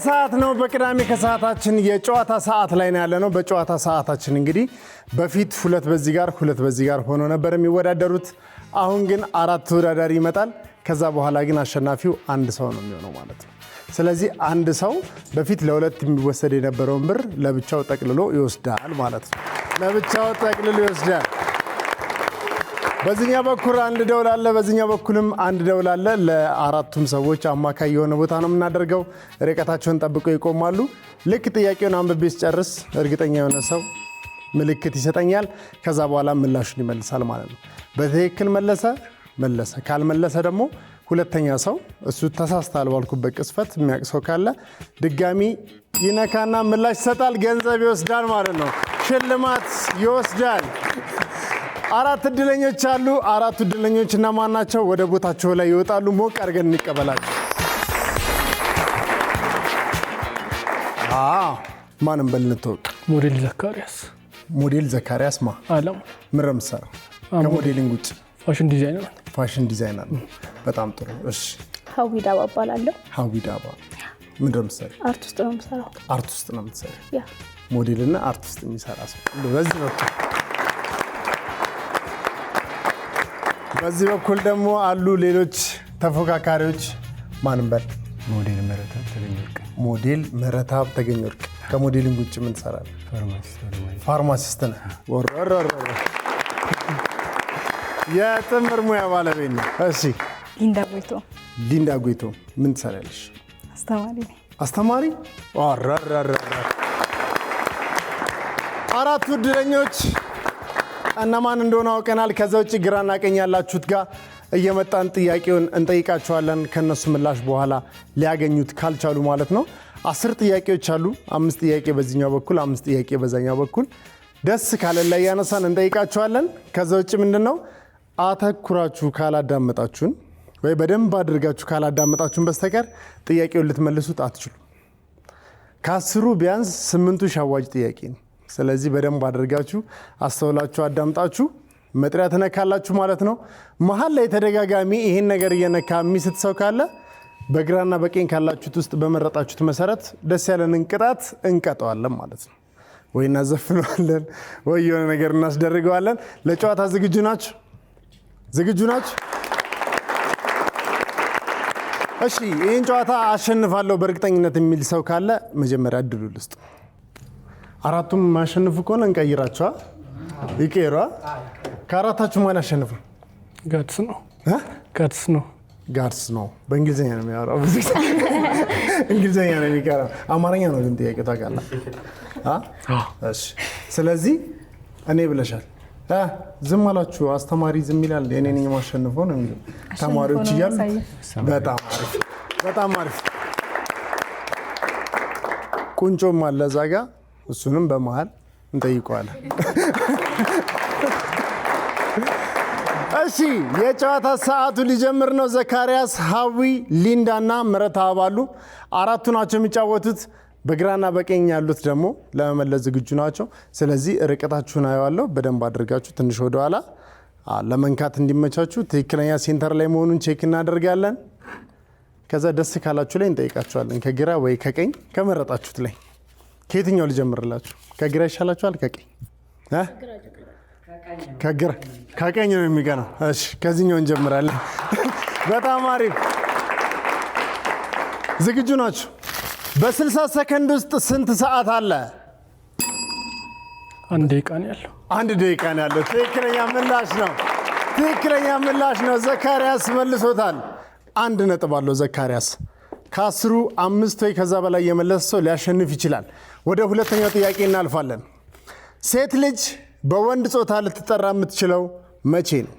ከሰዓት ነው። በቅዳሜ ከሰዓታችን የጨዋታ ሰዓት ላይ ነው ያለነው። በጨዋታ ሰዓታችን እንግዲህ በፊት ሁለት በዚህ ጋር ሆኖ ነበር የሚወዳደሩት። አሁን ግን አራት ተወዳዳሪ ይመጣል። ከዛ በኋላ ግን አሸናፊው አንድ ሰው ነው የሚሆነው ማለት ነው። ስለዚህ አንድ ሰው በፊት ለሁለት የሚወሰድ የነበረውን ብር ለብቻው ጠቅልሎ ይወስዳል ማለት ነው። ለብቻው ጠቅልሎ ይወስዳል። በዚህኛው በኩል አንድ ደውል አለ፣ በዚህኛው በኩልም አንድ ደውል አለ። ለአራቱም ሰዎች አማካይ የሆነ ቦታ ነው የምናደርገው። ርቀታቸውን ጠብቀው ይቆማሉ። ልክ ጥያቄውን አንብቤ ስጨርስ እርግጠኛ የሆነ ሰው ምልክት ይሰጠኛል። ከዛ በኋላ ምላሹን ይመልሳል ማለት ነው። በትክክል መለሰ፣ ካልመለሰ ደግሞ ሁለተኛ ሰው እሱ ተሳስታል ባልኩበት ቅስፈት የሚያውቅ ሰው ካለ ድጋሚ ይነካና ምላሽ ይሰጣል። ገንዘብ ይወስዳል ማለት ነው። ሽልማት ይወስዳል። አራት እድለኞች አሉ። አራቱ እድለኞች እነማን ናቸው? ወደ ቦታቸው ላይ ይወጣሉ። ሞቅ አድርገን እንቀበላቸው። ማንም በልንተወቅ ሞዴል ዘካሪያስ አለም ምን ነው የምትሰራው? ከሞዴሊንግ ውጭ ፋሽን ዲዛይነር ነው። በጣም ጥሩ። እሺ ሀዊ ዳባ እባላለሁ። ሀዊ ዳባ ምን ነው የምትሰራው? አርት ውስጥ ነው የምሰራው። አርት ውስጥ ነው የምትሰራው? ያ ሞዴልና አርት ውስጥ የሚሰራ ሰው በዚህ በኩል ደግሞ አሉ ሌሎች ተፎካካሪዎች። ማንም በል ሞዴል ምህረተአብ ተገኘ ወርቅ። ከሞዴሊንግ ውጭ ምን ትሰራለህ? ፋርማሲስት ነህ። የጥምር ሙያ ባለቤት ነው። እሺ ሊንዳ ጎይቶ ምን ትሰራለሽ? አስተማሪ። አራቱ እድለኞች እነማን እንደሆነ አውቀናል። ከዛ ውጭ ግራና ቀኝ ያላችሁት ጋር እየመጣን ጥያቄውን እንጠይቃቸዋለን። ከነሱ ምላሽ በኋላ ሊያገኙት ካልቻሉ ማለት ነው። 10 ጥያቄዎች አሉ። 5 ጥያቄ በዚህኛው በኩል፣ 5 ጥያቄ በዛኛው በኩል። ደስ ካለን ላይ ያነሳን እንጠይቃቸዋለን። ከዛ ውጭ ምንድነው አተኩራችሁ ካላዳመጣችሁን ወይ በደንብ አድርጋችሁ ካላዳመጣችሁን በስተቀር ጥያቄውን ልትመልሱት አትችሉም። ከ10ሩ ቢያንስ 8ቱ ሻዋጅ ጥያቄ ነው። ስለዚህ በደንብ አድርጋችሁ አስተውላችሁ አዳምጣችሁ መጥሪያ ትነካላችሁ ማለት ነው። መሀል ላይ ተደጋጋሚ ይሄን ነገር እየነካ የሚስት ሰው ካለ በግራና በቀኝ ካላችሁት ውስጥ በመረጣችሁት መሰረት ደስ ያለንን ቅጣት እንቀጠዋለን ማለት ነው። ወይ እናዘፍነዋለን ወይ የሆነ ነገር እናስደርገዋለን። ለጨዋታ ዝግጁ ናችሁ? እሺ ይህን ጨዋታ አሸንፋለሁ በእርግጠኝነት የሚል ሰው ካለ መጀመሪያ እድሉ ልስጥ። አራቱም ማሸንፉ ከሆነ እንቀይራቸዋ። ይቀይሯ። ከአራታችሁ ማን ያሸንፋል? ጋድስ ነው። በእንግሊዝኛ ነው የሚያወራው። እንግሊዝኛ ነው የሚቀራው። አማርኛ ነው ግን ጥያቄው ታውቃለህ። እሺ ስለዚህ እኔ ብለሻል። ዝም አላችሁ። አስተማሪ ዝም ይላል። እኔ ነኝ የማሸንፈው ነው የሚለው ተማሪዎች እያሉ። በጣም አሪፍ። ቁንጮም አለ እዛ ጋ፣ እሱንም በመሃል እንጠይቀዋለን። እሺ የጨዋታ ሰዓቱ ሊጀምር ነው። ዘካሪያስ፣ ሀዊ፣ ሊንዳና ምህረተአብ አሉ። አራቱ ናቸው የሚጫወቱት። በግራና በቀኝ ያሉት ደግሞ ለመመለስ ዝግጁ ናቸው። ስለዚህ ርቀታችሁን አየዋለሁ። በደንብ አድርጋችሁ ትንሽ ወደኋላ ለመንካት እንዲመቻችሁ ትክክለኛ ሴንተር ላይ መሆኑን ቼክ እናደርጋለን። ከዛ ደስ ካላችሁ ላይ እንጠይቃችኋለን። ከግራ ወይ ከቀኝ ከመረጣችሁት ላይ ከየትኛው ልጀምርላችሁ? ከግራ ይሻላችኋል? ከቀኝ? ከቀኝ ነው የሚቀናው። እሺ ከዚህኛው እንጀምራለን። በጣም አሪፍ። ዝግጁ ናችሁ? በ60 ሰከንድ ውስጥ ስንት ሰዓት አለ? 1 ደቂቃ ነው ያለው። 1 ደቂቃ ነው ያለው። ትክክለኛ ምላሽ ነው። ዘካሪያስ መልሶታል። 1 ነጥብ አለው ዘካሪያስ። ከ10ሩ 5 ወይ ከዛ በላይ የመለሰ ሰው ሊያሸንፍ ይችላል። ወደ ሁለተኛው ጥያቄ እናልፋለን። ሴት ልጅ በወንድ ጾታ ልትጠራ የምትችለው መቼ ነው?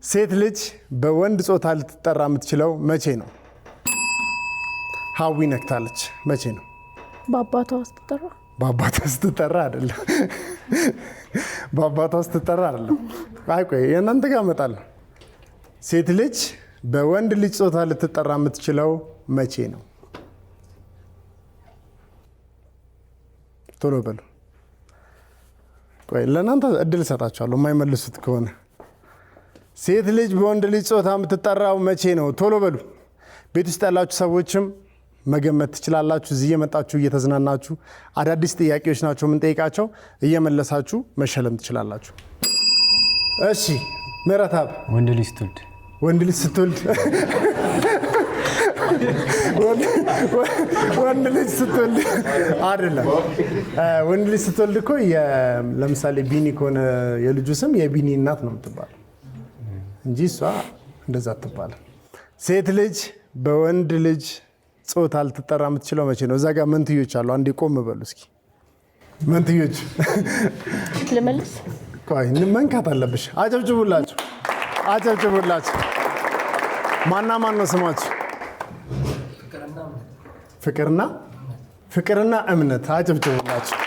ሴት ልጅ በወንድ ጾታ ልትጠራ የምትችለው መቼ ነው? ሀዊ ነክታለች። መቼ ነው? በአባቷ ስትጠራ አይደለም። በአባቷ ስትጠራ አይደለም። ቆይ የእናንተ ጋር እመጣለሁ። ሴት ልጅ በወንድ ልጅ ጾታ ልትጠራ የምትችለው መቼ ነው? ቶሎ በሉ። ቆይ ለእናንተ እድል እሰጣችኋለሁ የማይመልሱት ከሆነ። ሴት ልጅ በወንድ ልጅ ጾታ የምትጠራው መቼ ነው? ቶሎ በሉ። ቤት ውስጥ ያላችሁ ሰዎችም መገመት ትችላላችሁ። እዚህ እየመጣችሁ እየተዝናናችሁ አዳዲስ ጥያቄዎች ናቸው የምንጠይቃቸው፣ እየመለሳችሁ መሸለም ትችላላችሁ። እሺ ምህረተአብ፣ ወንድ ልጅ ስትወልድ ወንድ ልጅ ስትወልድ ወንድ ልጅ ስትወልድ አይደለም። ወንድ ልጅ ስትወልድ እኮ ለምሳሌ ቢኒ ከሆነ የልጁ ስም የቢኒ እናት ነው የምትባለው እንጂ እሷ እንደዛ አትባልም። ሴት ልጅ በወንድ ልጅ ጾታ ልትጠራ የምትችለው መቼ ነው? እዛ ጋር መንትዮች አሉ። አንዴ ቆም በሉ እስኪ መንትዮች። ልመልስ? ቆይ መንካት አለብሽ። አጨብጭቡላችሁ፣ አጨብጭቡላችሁ። ማና ማን ነው ስማችሁ? ፍቅርና እምነት። አጨብጭቡላችሁ።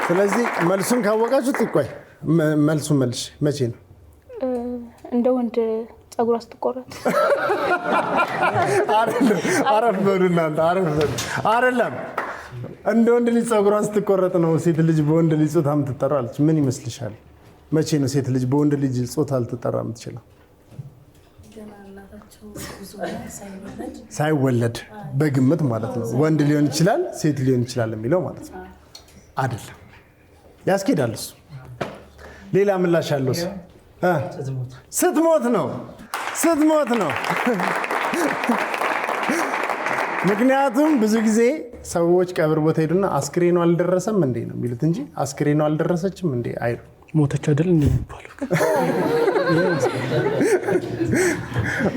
ስለዚህ መልሱን ካወቃችሁት ቆይ መልሱን መልሽ። መቼ ነው? እንደ ወንድ ጸጉሯ ስትቆረጥ። አረፍ በሉ እናንተ፣ አረፍ በሉ። አይደለም እንደ ወንድ ልጅ ጸጉሯን ስትቆረጥ ነው ሴት ልጅ በወንድ ልጅ ጾታ የምትጠራው አለች። ምን ይመስልሻል? መቼ ነው ሴት ልጅ በወንድ ልጅ ጾታ ልትጠራ የምትችለው? ሳይወለድ በግምት ማለት ነው። ወንድ ሊሆን ይችላል ሴት ሊሆን ይችላል የሚለው ማለት ነው። አይደለም ያስኬዳል እሱ። ሌላ ምላሽ አለው ሰው ስትሞት ነው። ስትሞት ነው። ምክንያቱም ብዙ ጊዜ ሰዎች ቀብር ቦታ ሄዱና አስክሬኑ አልደረሰም እንዴ ነው የሚሉት እንጂ አስክሬኑ አልደረሰችም እንዴ አይሉ። ሞተች አይደል እንዴ የሚባለው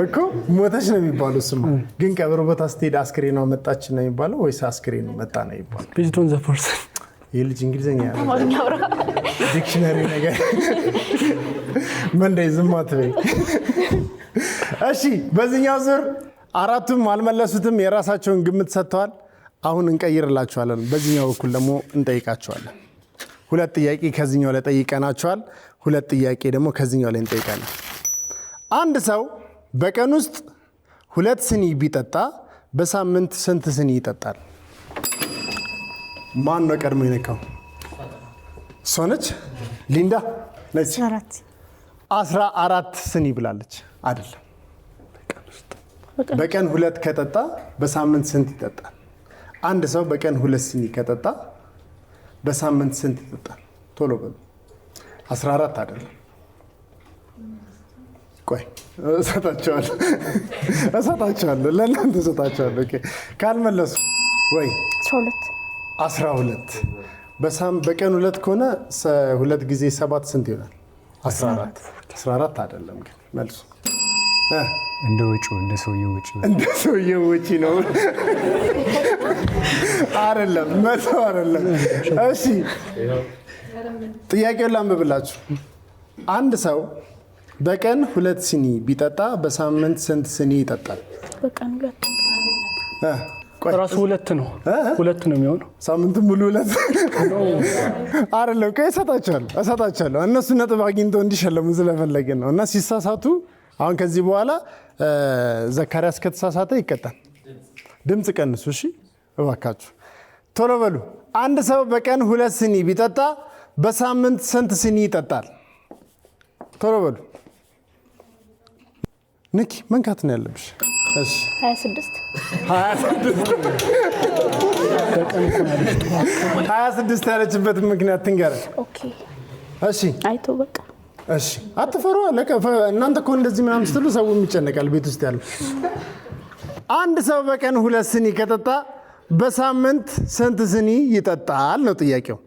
እኮ ሞተች ነው የሚባለው። እሱማ ግን ቀብር ቦታ ስትሄድ አስክሬኗ መጣች ነው የሚባለው ወይስ አስክሬኑ መጣ ነው የሚባለው? ቤዝድ ኦን ዘ ፐርሰን። ይህ ልጅ እንግሊዝኛ ዲክሽነሪ ነገር መንደይ ዝም አትበይ። እሺ በዚህኛው ዙር አራቱም አልመለሱትም፣ የራሳቸውን ግምት ሰጥተዋል። አሁን እንቀይርላቸዋለን። በዚህኛው በኩል ደግሞ እንጠይቃቸዋለን። ሁለት ጥያቄ ከዚህኛው ላይ ጠይቀናቸዋል። ሁለት ጥያቄ ደግሞ ከዚህኛው ላይ እንጠይቃለን። አንድ ሰው በቀን ውስጥ 2 ስኒ ቢጠጣ በሳምንት ስንት ስኒ ይጠጣል? ማን ነው ቀድሞ የነካው? እሷ ነች። ሊንዳ ነች። 14 ስኒ ብላለች። አይደለም በቀን 2 ከጠጣ በሳምንት ስንት ይጠጣል? አንድ ሰው በቀን 2 ስኒ ከጠጣ በሳምንት ስንት ይጠጣል? ቶሎ በሉ። 14 አይደለም። ቆይ እሰጣቸዋለሁ፣ ለእናንተ እሰጣቸዋለሁ። ካልመለሱ ወይ 12 በቀን 2 ከሆነ 2 ጊዜ 7 ስንት ይሆናል? 14 አይደለም ግን መልሱ እንደ ሰውየው ወጪ ነው። አይደለም መቶ አይደለም። እሺ ጥያቄውን ላንብብላችሁ። አንድ ሰው በቀን 2 ስኒ ቢጠጣ በሳምንት ስንት ስኒ ይጠጣል? በቀን 2 ራሱ 2 ነው። 2 ነው የሚሆነው። ሳምንቱን ሙሉ 2 አይደለም። ቆይ እሰጣቸዋለሁ። እነሱ ነጥብ አግኝተው እንዲሸለሙ ስለፈለግን ነው። እና ሲሳሳቱ አሁን ከዚህ በኋላ ዘካሪያስ ከተሳሳተ ይቀጣል። ድምፅ ቀንሱ እሺ እባካችሁ። ቶሎ በሉ። አንድ ሰው በቀን 2 ስኒ ቢጠጣ በሳምንት ስንት ስኒ ይጠጣል? ቶሎ በሉ። ንኪ መንካት ነው ያለብሽ። እሺ 26 ያለችበት ምክንያት ትንገረን። ኦኬ እሺ አይቶ በቃ እሺ አትፈሩ። እናንተ እኮ እንደዚህ ምናምን ስትሉ ሰው የሚጨነቃል ቤት ውስጥ ያለው። አንድ ሰው በቀን 2 ስኒ ከጠጣ በሳምንት ስንት ስኒ ይጠጣል ነው ጥያቄው።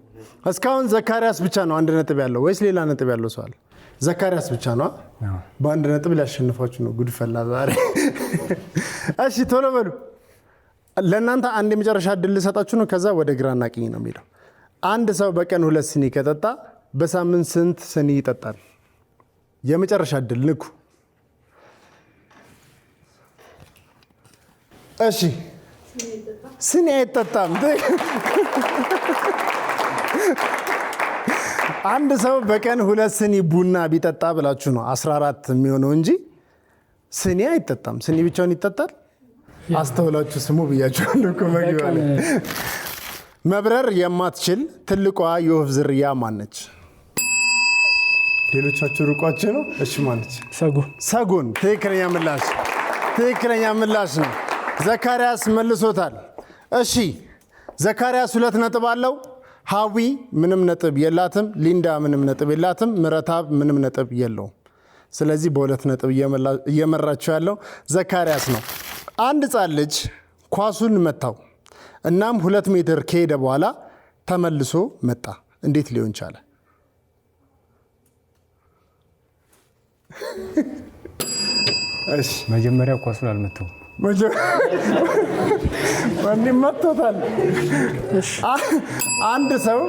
እስካሁን ዘካሪያስ ብቻ ነው 1 ነጥብ ያለው ወይስ ሌላ ነጥብ ያለው ሰው አለ? ዘካሪያስ ብቻ ነው። በ1 ነጥብ ሊያሸንፋችሁ ነው። ጉድ ፈላ ዛሬ። እሺ ቶሎ በሉ። ለእናንተ አንድ የመጨረሻ እድል ልሰጣችሁ ነው። ከዛ ወደ ግራና ቀኝ ነው የሚለው። አንድ ሰው በቀን 2 ስኒ ከጠጣ በሳምንት ስንት ስኒ ይጠጣል? የመጨረሻ እድል ንኩ። እሺ ስኒ አይጠጣም። አንድ ሰው በቀን 2 ስኒ ቡና ቢጠጣ ብላችሁ ነው 14 የሚሆነው እንጂ ስኒ አይጠጣም። ስኒ ብቻውን ይጠጣል? አስተውላችሁ ስሙ ብያችኋለሁ እኮ መግቢያ ላይ። መብረር የማትችል ትልቋ የወፍ ዝርያ ማነች? ሌሎቻችሁ ሩቋችሁ ነው። እሺ ማነች? ሰጎን። ትክክለኛ ምላሽ ነው። ዘካሪያስ መልሶታል። እሺ ዘካሪያስ 2 ነጥብ አለው። ሀዊ ምንም ነጥብ የላትም። ሊንዳ ምንም ነጥብ የላትም። ምረታብ ምንም ነጥብ የለውም። ስለዚህ በ2 ነጥብ እየመራቸው ያለው ዘካሪያስ ነው። አንድ ሕፃን ልጅ ኳሱን መታው። እናም 2 ሜትር ከሄደ በኋላ ተመልሶ መጣ። እንዴት ሊሆን ቻለ? መጀመሪያ ኳሱን አልመታው። መቶታል። አንድ ሰው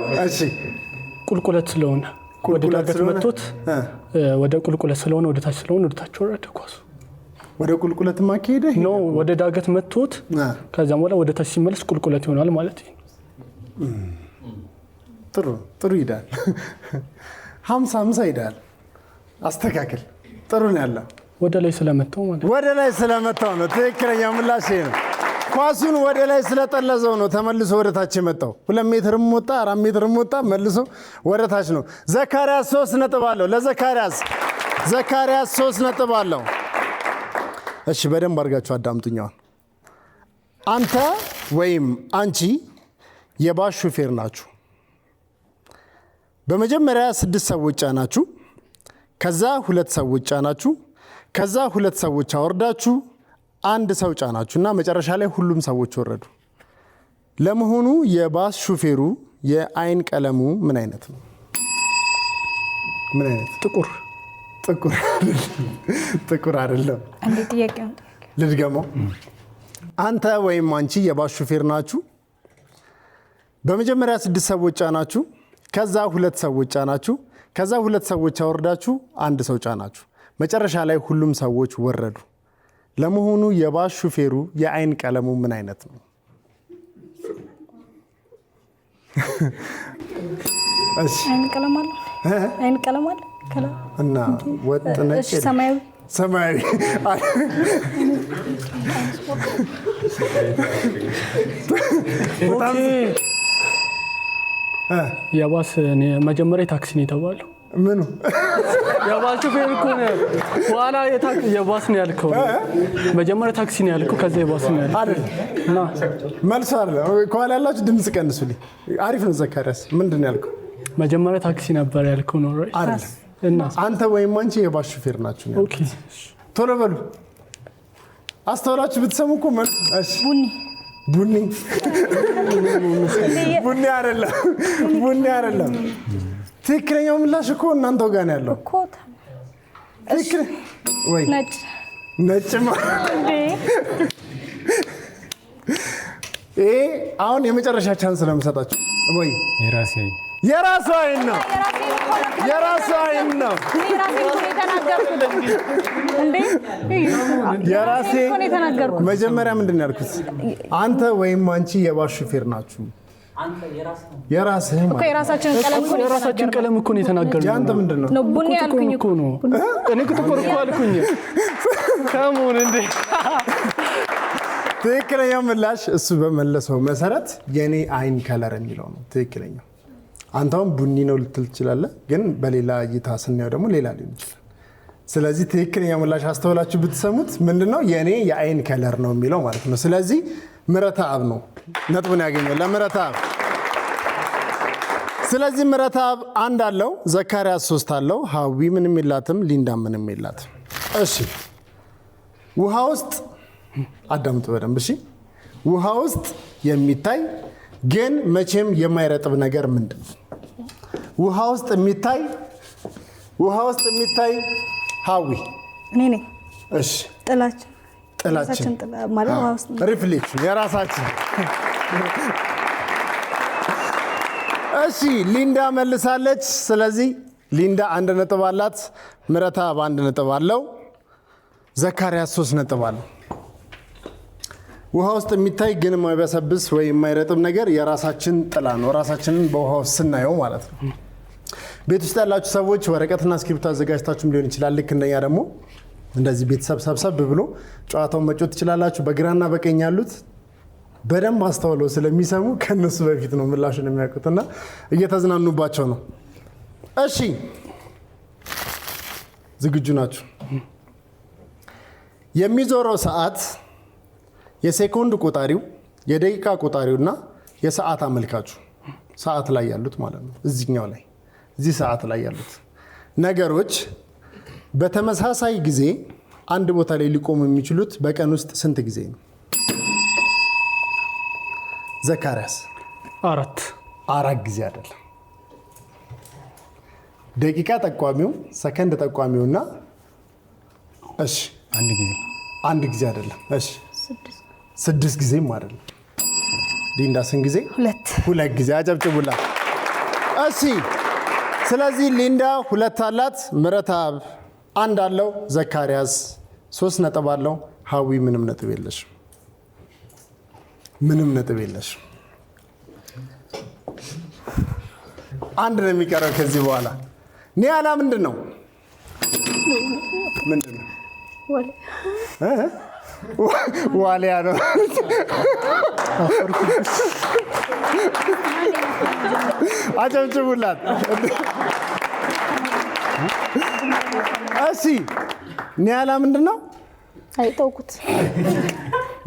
ቁልቁለት ስለሆነ ወደ ዳገት መቶት ወደ ቁልቁለት ስለሆነ ወደ ታች ስለሆነ ወደ ታች ወረደ ኳሱ። ወደ ቁልቁለት ማከሄደ ነው ወደ ዳገት መቶት ከዛም በኋላ ወደ ታች ሲመለስ ቁልቁለት ይሆናል ማለት ነው። ጥሩ ይዳል። 50 ይዳል። አስተካክል። ጥሩ ነው ያለው። ወደ ላይ ስለመታው ማለት ወደ ላይ ስለመታው ነው። ትክክለኛ ምላሽ ነው። ኳሱን ወደ ላይ ስለጠለዘው ነው ተመልሶ ወደ ታች የመጣው። 2 ሜትርም ወጣ 4 ሜትርም ወጣ መልሶ ወደ ታች ነው። ዘካሪያስ 3 ነጥብ አለው። ለዘካሪያስ 3 ነጥብ አለው። እሺ በደንብ አድርጋችሁ አዳምጡኛል። አንተ ወይም አንቺ የባስ ሹፌር ናችሁ። በመጀመሪያ 6 ሰዎች ጫናችሁ፣ ከዛ 2 ሰዎች ጫናችሁ፣ ከዛ 2 ሰዎች አወርዳችሁ 1 ሰው ጫናችሁ እና መጨረሻ ላይ ሁሉም ሰዎች ወረዱ። ለመሆኑ የባስ ሹፌሩ የአይን ቀለሙ ምን አይነት ነው? ምን አይነት? ጥቁር አይደለም። አንዴ ጥያቄ ልድገመው። አንተ ወይም አንቺ የባስ ሹፌር ናችሁ። በመጀመሪያ 6 ሰዎች ጫናችሁ፣ ከዛ 2 ሰዎች ጫናችሁ፣ ከዛ 2 ሰዎች አወርዳችሁ 1 ሰው ጫናችሁ። መጨረሻ ላይ ሁሉም ሰዎች ወረዱ። ለመሆኑ የባስ ሹፌሩ የአይን ቀለሙ ምን አይነት ነው? አይን ቀለም አለ። አይን ቀለም አለ እና ወጥ ነጭ ሰማያዊ የባስ መጀመሪያ ታክሲ ነው የተባለው። ምኑ የባስ ሹፌር እኮ ነው። በኋላ የባስ ነው ያልከው። መጀመሪያ ታክሲ ነው ያልከው፣ ከዛ የባስ ነው ያልከው አይደል? እና መልስ አለ። ከኋላ ያላችሁ ድምጽ ቀንሱልኝ። አሪፍ ነው። ዘካሪያስ ምንድን ነው ያልከው? መጀመሪያ ታክሲ ነበር ያልከው ነው አይደል? እና አንተ ወይም አንቺ የባስ ሹፌር ናችሁ ነው። ኦኬ ቶሎ በሉ። አስተውላችሁ ብትሰሙ እኮ መልስ። እሺ ቡኒ አይደለም። ትክክለኛው ምላሽ እኮ እናንተው ጋር ነው ያለው እኮ። ትክክል ወይ? ነጭማ። ይሄ አሁን የመጨረሻ ቻንስ ነው የምሰጣችሁ። ወይ የራሱ አይን ነው። የራሴ መጀመሪያ ምንድን ነው ያልኩት? አንተ ወይም አንቺ የባስ ሹፌር ናችሁ። የራስህ እኮ የራሳችን ቀለም እኮ ነው የተናገርነው። ያንተ ምንድን ነው? ቡኒ ያልኩኝ እኮ ነው። እኔ ጥቁር እኮ አልኩኝ። ከሙን እንዴ! ትክክለኛው ምላሽ እሱ በመለሰው መሰረት የኔ አይን ከለር የሚለው ነው ትክክለኛው። አንተም ቡኒ ነው ልትል ትችላለህ፣ ግን በሌላ እይታ ስናየው ደግሞ ሌላ ሊሆን ይችላል። ስለዚህ ትክክለኛ ምላሽ አስተውላችሁ ብትሰሙት ምንድነው የኔ የአይን ከለር ነው የሚለው ማለት ነው። ስለዚህ ምረታብ ነው ነጥቡን ያገኘው ለምረታብ። ስለዚህ ምረታብ 1 አለው፣ ዘካሪያስ 3 አለው፣ ሀዊ ምንም የላትም፣ ሊንዳ ምንም የላትም። እሺ ውሃ ውስጥ አዳምጡ በደንብ እሺ። ውሃ ውስጥ የሚታይ ግን መቼም የማይረጥብ ነገር ምንድን ነው? ውሃ ውስጥ የሚታይ ሀዊ እኔ ነኝ። እሺ ጥላችን ማለት ውሃ ውስጥ ሪፍሌክሽን የራሳችን። እሺ ሊንዳ መልሳለች። ስለዚህ ሊንዳ 1 ነጥብ አላት፣ ምረታብ 1 ነጥብ አለው፣ ዘካሪያስ 3 ነጥብ አለው። ውሃ ውስጥ የሚታይ ግን የማይበሰብስ ወይ የማይረጥብ ነገር የራሳችን ጥላ ነው። ራሳችንን በውሃ ውስጥ ስናየው ማለት ነው። ቤት ውስጥ ያላችሁ ሰዎች ወረቀትና እስክሪብቶ አዘጋጅታችሁም ሊሆን ይችላል። ልክ እንደኛ ደግሞ እንደዚህ ቤተሰብ ሰብሰብ ብሎ ጨዋታውን መጫወት ትችላላችሁ። በግራና በቀኝ ያሉት በደንብ አስተውለው ስለሚሰሙ ከነሱ በፊት ነው ምላሹን የሚያውቁትና እየተዝናኑባቸው ነው። እሺ ዝግጁ ናችሁ? የሚዞረው ሰዓት የሴኮንድ ቆጣሪው፣ የደቂቃ ቆጣሪውና የሰዓት አመልካቹ ሰዓት ላይ ያሉት ማለት ነው። እዚህኛው ላይ እዚህ ሰዓት ላይ ያሉት ነገሮች በተመሳሳይ ጊዜ አንድ ቦታ ላይ ሊቆሙ የሚችሉት በቀን ውስጥ ስንት ጊዜ ነው? ዘካርያስ 4 ጊዜ አይደለም። ደቂቃ ጠቋሚው፣ ሰከንድ ጠቋሚውና እሺ አንድ ጊዜ አይደለም። እሺ 6 ጊዜም አይደለም። ሊንዳ ስንት ጊዜ? 2 ጊዜ። አጨብጭቡላት። እሺ ስለዚህ ሊንዳ 2 አላት፣ ምረታብ 1 አለው፣ ዘካርያስ 3 ነጥብ አለው፣ ሀዊ ምንም ነጥብ የለሽም። አንድ ነው የሚቀረው ከዚህ በኋላ። ኒያላ ምንድን ነው? ዋሊያ ነው። አጨብጭቡላት። እሺ ኒያላ ምንድን ነው? አይተውኩት።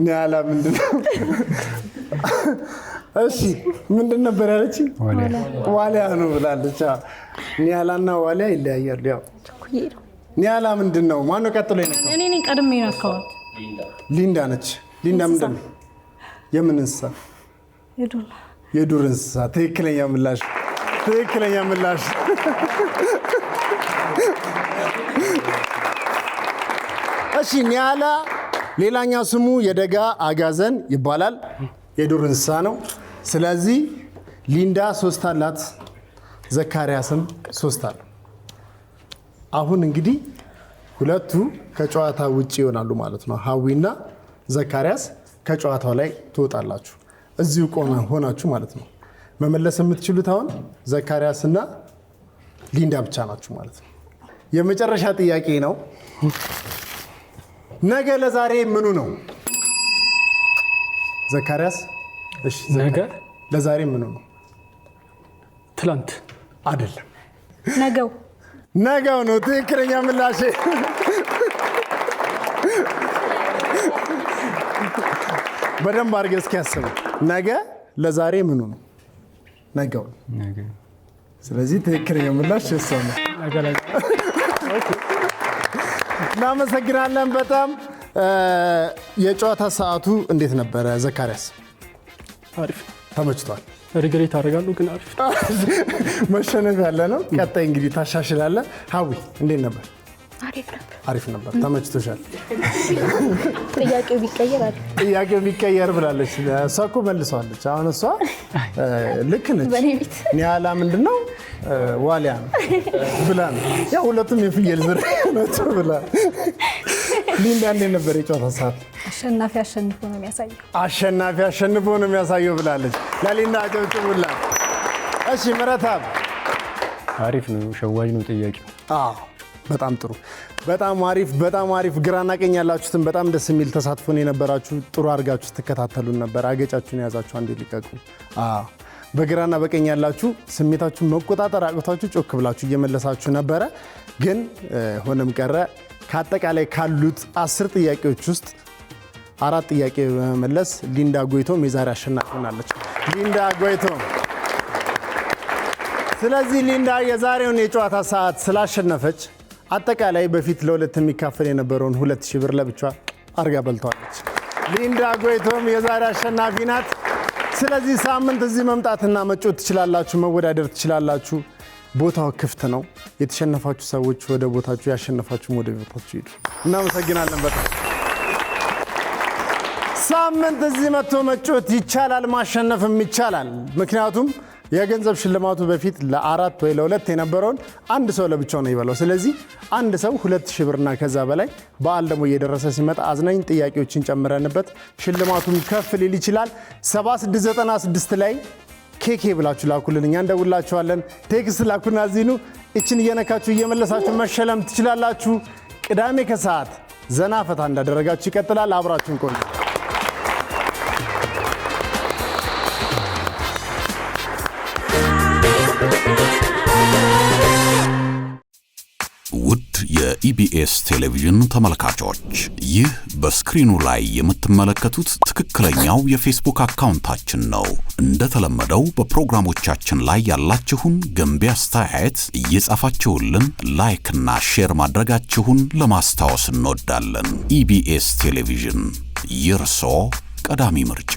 ኒያላ ምንድን ነው? እሺ ምንድን ነበር ያለች? ዋሊያ ነው ብላለች። ኒያላና ዋሊያ ይለያያሉ። ያው ኒያላ ምንድን ነው? ማነው ቀጥሎ ይነካው? እኔ ነኝ ቀድሜ ነካሁት። ሊንዳ ነች። ሊንዳ ምንድን ነው? የምን እንስሳ? የዱር እንስሳ። ትክክለኛ ምላሽ። እሺ ኒያላ ሌላኛው ስሙ የደጋ አጋዘን ይባላል። የዱር እንስሳ ነው። ስለዚህ ሊንዳ 3 አላት፣ ዘካርያስም 3 አለው። አሁን እንግዲህ ሁለቱ ከጨዋታ ውጪ ይሆናሉ ማለት ነው። ሀዊና ዘካርያስ ከጨዋታው ላይ ትወጣላችሁ። እዚሁ ሆናችሁ ማለት ነው። መመለስ የምትችሉት አሁን ዘካርያስና ሊንዳ ብቻ ናችሁ ማለት ነው። የመጨረሻ ጥያቄ ነው። ነገ ለዛሬ ምኑ ነው? ዘካርያስ እሺ፣ ነገ ለዛሬ ምኑ ነው? ትላንት አይደለም፣ ነገው ነው። ትክክለኛ ምላሽ። በደንብ አድርገህ እስኪ ያስብ። ነገ ለዛሬ ምኑ ነው? ነገው። ስለዚህ ትክክለኛ ምላሽ እሱ ነው። እናመሰግናለን በጣም። የጨዋታ ሰዓቱ እንዴት ነበረ ዘካርያስ? አሪፍ ተመችቷል? ሪግሬት አደርጋለሁ ግን አሪፍ መሸነፍ ያለ ነው። ቀጣይ እንግዲህ ታሻሽላለህ። ሀዊ እንዴት ነበር? አሪፍ ነበር። ተመችቶሻል? ጥያቄው ቢቀየር ብላለች። እሷ እኮ መልሰዋለች። አሁን እሷ ልክ ነች። ኒያላ ምንድን ነው? ዋሊያ ነው ብላ ነው። ያው ሁለቱም የፍየል ዝርያ ናቸው ብላ። ሊንዳ እንዴት ነበር የጨዋታ ሰዓት? አሸናፊ አሸንፎ ነው የሚያሳየው ብላለች። ለሊንዳ አጨብጭቡላት። እሺ ምረታብ? አሪፍ ነው። ሸዋጅ ነው ጥያቄው። በጣም ጥሩ። በጣም አሪፍ። ግራና ቀኝ ያላችሁትን በጣም ደስ የሚል ተሳትፎን የነበራችሁ፣ ጥሩ አድርጋችሁ ስትከታተሉን ነበር። አገጫችሁን የያዛችሁ አንዴ ሊቀቁ። በግራና በቀኝ ያላችሁ ስሜታችሁን መቆጣጠር አቅቷችሁ ጮክ ብላችሁ እየመለሳችሁ ነበረ። ግን ሆነም ቀረ ከአጠቃላይ ካሉት 10 ጥያቄዎች ውስጥ 4 ጥያቄ በመመለስ ሊንዳ ጎይቶም የዛሬ አሸናፊ ሆናለች። ሊንዳ ጎይቶም። ስለዚህ ሊንዳ የዛሬውን የጨዋታ ሰዓት ስላሸነፈች አጠቃላይ በፊት ለሁለት የሚካፈል የነበረውን 2000 ብር ለብቻ አርጋ በልተዋለች። ሊንዳ ጎይቶም የዛሬ አሸናፊ ናት። ስለዚህ ሳምንት እዚህ መምጣትና መጮት ትችላላችሁ፣ መወዳደር ትችላላችሁ። ቦታው ክፍት ነው። የተሸነፋችሁ ሰዎች ወደ ቦታችሁ፣ ያሸነፋችሁም ወደ ቦታችሁ ሂዱ። እናመሰግናለን በጣም። ሳምንት እዚህ መጥቶ መጮት ይቻላል፣ ማሸነፍም ይቻላል። ምክንያቱም የገንዘብ ሽልማቱ በፊት ለ4 ወይ ለ2 የነበረውን አንድ ሰው ለብቻው ነው ይበላው። ስለዚህ አንድ ሰው 2000 ብርና ከዛ በላይ በዓል ደግሞ እየደረሰ ሲመጣ አዝናኝ ጥያቄዎችን ጨምረንበት ሽልማቱም ከፍ ሊል ይችላል። 7696 ላይ ኬኬ ብላችሁ ላኩልን፣ እኛ እንደውላችኋለን። ቴክስት ላኩና ዚኑ እችን እየነካችሁ እየመለሳችሁ መሸለም ትችላላችሁ። ቅዳሜ ከሰዓት ዘና ፈታ እንዳደረጋችሁ ይቀጥላል። አብራችሁን ቆዩ። ውድ የኢቢኤስ ቴሌቪዥን ተመልካቾች ይህ በስክሪኑ ላይ የምትመለከቱት ትክክለኛው የፌስቡክ አካውንታችን ነው። እንደተለመደው በፕሮግራሞቻችን ላይ ያላችሁን ገንቢ አስተያየት እየጻፋችሁልን ላይክ እና ሼር ማድረጋችሁን ለማስታወስ እንወዳለን። ኢቢኤስ ቴሌቪዥን የርሶ ቀዳሚ ምርጫ